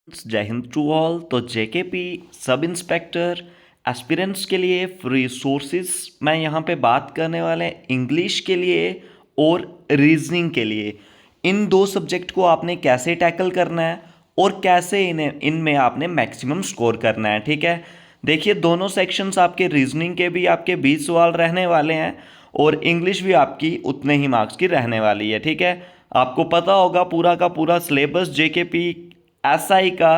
जय Hind to all. तो JKP sub inspector aspirants के लिए फ्री सोर्सेज मैं यहाँ पे बात करने वाले इंग्लिश के लिए और रीजनिंग के लिए। इन दो सब्जेक्ट को आपने कैसे टैकल करना है और कैसे इनमें आपने मैक्सिमम स्कोर करना है। ठीक है, देखिए दोनों सेक्शंस आपके रीजनिंग के भी आपके 20 सवाल रहने वाले हैं और इंग्लिश भी आपकी उतने ही मार्क्स की रहने वाली है। ठीक है, आपको पता होगा पूरा का पूरा सिलेबस जेकेपी एसआई का,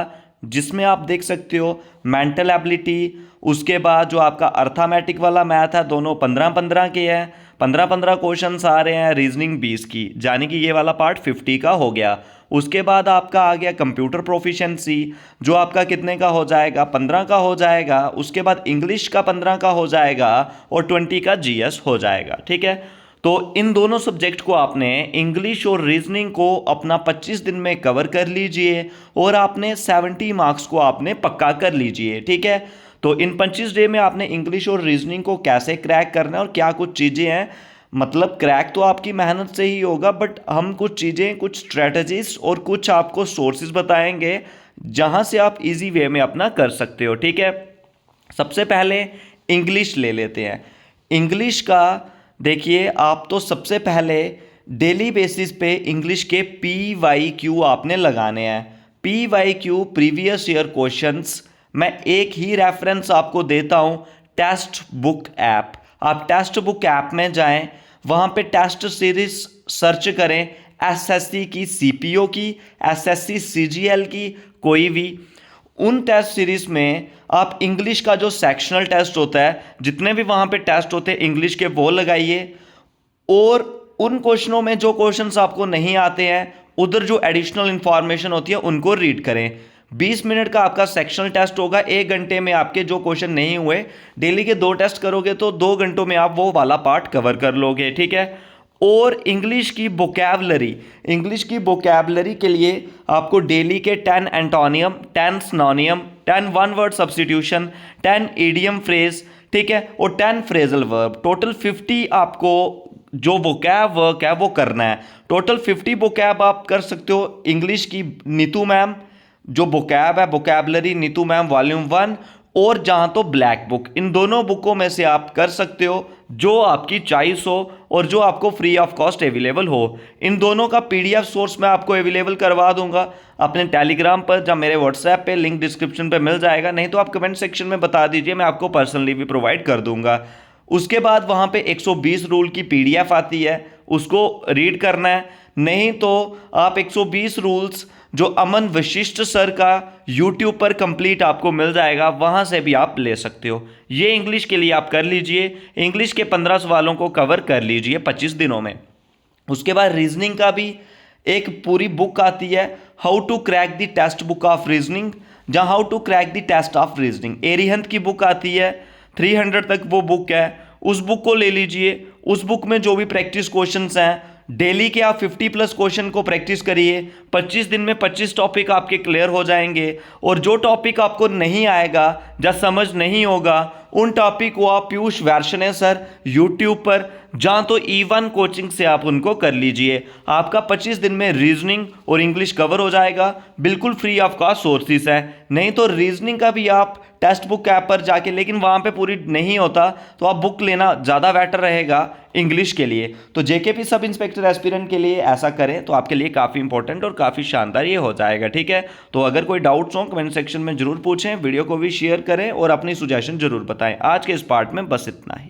जिसमें आप देख सकते हो मेंटल एबिलिटी, उसके बाद जो आपका अर्थमेटिक वाला मैथ है दोनों 15-15 के हैं, 15-15 क्वेश्चंस आ रहे हैं, रीजनिंग 20 की, यानी कि ये वाला पार्ट 50 का हो गया। उसके बाद आपका आ गया कंप्यूटर प्रोफिशिएंसी, जो आपका कितने का हो जाएगा, 15 का हो जाएगा। उसके बाद इंग्लिश का 15 का हो जाएगा और 20 का जीएस हो जाएगा। ठीक है, तो इन दोनों सब्जेक्ट को आपने इंग्लिश और रीजनिंग को अपना 25 दिन में कवर कर लीजिए और आपने 70 मार्क्स को आपने पक्का कर लीजिए। ठीक है, तो इन 25 डे में आपने इंग्लिश और रीजनिंग को कैसे क्रैक करना है और क्या कुछ चीज़ें हैं, मतलब क्रैक तो आपकी मेहनत से ही होगा, बट हम कुछ चीज़ें, कुछ स्ट्रेटजीज और कुछ आपको सोर्सेज बताएंगे जहां से आप इजी वे में अपना कर सकते हो। ठीक है, सबसे पहले इंग्लिश ले लेते हैं। इंग्लिश का देखिए, आप तो सबसे पहले डेली बेसिस पे इंग्लिश के PYQ आपने लगाने हैं। PYQ प्रीवियस ईयर क्वेश्चंस, मैं एक ही रेफरेंस आपको देता हूं, टेक्स्ट बुक ऐप। आप टेक्स्ट बुक ऐप में जाएं, वहां पे टेस्ट सीरीज सर्च करें, एसएससी की, सीपीओ की, एसएससी सीजीएल की, कोई भी उन टेस्ट सीरीज में आप इंग्लिश का जो सेक्शनल टेस्ट होता है, जितने भी वहां पे टेस्ट होते हैं इंग्लिश के, वो लगाइए। और उन क्वेश्चनों में जो क्वेश्चंस आपको नहीं आते हैं, उधर जो एडिशनल इंफॉर्मेशन होती है उनको रीड करें। 20 मिनट का आपका सेक्शनल टेस्ट होगा, 1 घंटे में आपके जो क्वेश्चन नहीं हुए, डेली के 2 टेस्ट करोगे तो 2 घंटों में आप वो वाला पार्ट कवर कर लोगे। ठीक है, और इंग्लिश की वोकैबलरी, इंग्लिश की वोकैबलरी के लिए आपको डेली के 10 antonym, 10 सिनोनियम, 10 one word substitution, 10 idiom phrase, ठीक है, और 10 फ्रेजल वर्ब, टोटल 50 आपको जो वोकैब वर्क है वो करना है। टोटल 50 वोकैब आप कर सकते हो। इंग्लिश की नीतू मैम जो वोकैब है, वोकैबलरी नीतू मैम वॉल्यूम 1, और जहां तो ब्लैक बुक, इन दोनों बुकों में से आप कर सकते हो जो आपकी चॉइस हो और जो आपको फ्री ऑफ कॉस्ट अवेलेबल हो। इन दोनों का पीडीएफ सोर्स मैं आपको अवेलेबल करवा दूंगा अपने टेलीग्राम पर, जब मेरे व्हाट्सएप पे, लिंक डिस्क्रिप्शन पे मिल जाएगा, नहीं तो आप कमेंट सेक्शन में बता दीजिए, मैं आपको पर्सनली भी प्रोवाइड कर दूंगा। उसके बाद वहां पे 120 रूल की पीडीएफ आती है, उसको रीड करना है। नहीं तो आप 120 रूल्स जो अमन वशिष्ठ सर का यूट्यूब पर कंप्लीट आपको मिल जाएगा, वहां से भी आप ले सकते हो। ये इंग्लिश के लिए आप कर लीजिए, इंग्लिश के 15 सवालों को कवर कर लीजिए 25 दिनों में। उसके बाद रीजनिंग का भी एक पूरी बुक आती है, how to crack the test book of reasoning, जहां how to crack the test of reasoning, Arihant की बुक आती है, 300 तक वो बुक है, उस बुक को ले लीजिए। उस बुक में जो भी प्रैक्टिस क्वेश्चंस हैं, डेली के आप 50+ क्वेश्चन को प्रैक्टिस करिए। 25 दिन में 25 टॉपिक आपके क्लियर हो जाएंगे, और जो टॉपिक आपको नहीं आएगा या समझ नहीं होगा, उन टॉपिक को आप पीयूष वैर्शने सर यूट्यूब पर, जहाँ तो E1 कोचिंग से आप उनको कर लीजिए। आपका 25 दिन में रीजनिंग और इंग्लिश कवर हो जाएगा, बिल्कुल फ्री ऑफ कॉस्ट सोर्सेस है। नहीं तो रीजनिंग का भी आप टेक्स्ट बुक ऐप पर जाके, लेकिन वहाँ पे पूरी नहीं होता, तो आप बुक लेना ज़्यादा बेटर रहेगा इंग्लिश के लिए। तो जेकेपी सब इंस्पेक्टर एस्पिरेंट के लिए ऐसा करें तो आपके लिए काफ़ी इंपॉर्टेंट और काफ़ी शानदार ये हो जाएगा। ठीक है, तो अगर कोई डाउट्स हो कमेंट सेक्शन में जरूर पूछें, वीडियो को भी शेयर करें और अपनी सुजेशन जरूर बताएं। आज के इस पार्ट में बस इतना ही।